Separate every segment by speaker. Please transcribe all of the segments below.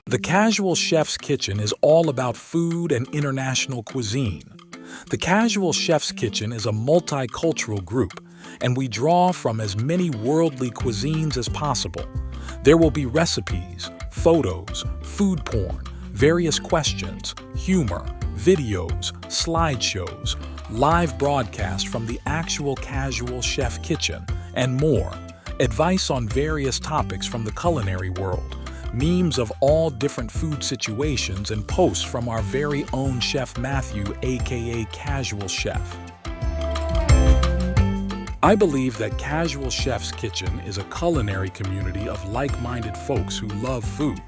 Speaker 1: The Casual Chef's Kitchen is all about food and international cuisine. The Casual Chef's Kitchen is a multicultural group, and we draw from as many worldly cuisines as possible. There will be recipes, photos, food porn, various questions, humor, videos, slideshows, live broadcasts from the actual Casual Chef Kitchen, and more. Advice on various topics from the culinary world, memes of all different food situations, and posts from our very own Chef Matthew, aka Casual Chef. I believe that Casual Chef's Kitchen is a culinary community of like-minded folks who love food.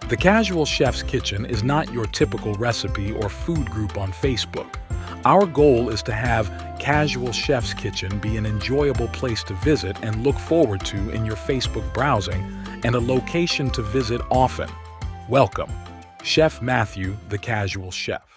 Speaker 1: The Casual Chef's Kitchen is not your typical recipe or food group on Facebook. Our goal is to have Casual Chef's Kitchen be an enjoyable place to visit and look forward to in your Facebook browsing, and a location to visit often. Welcome, Chef Matthew, the Casual Chef.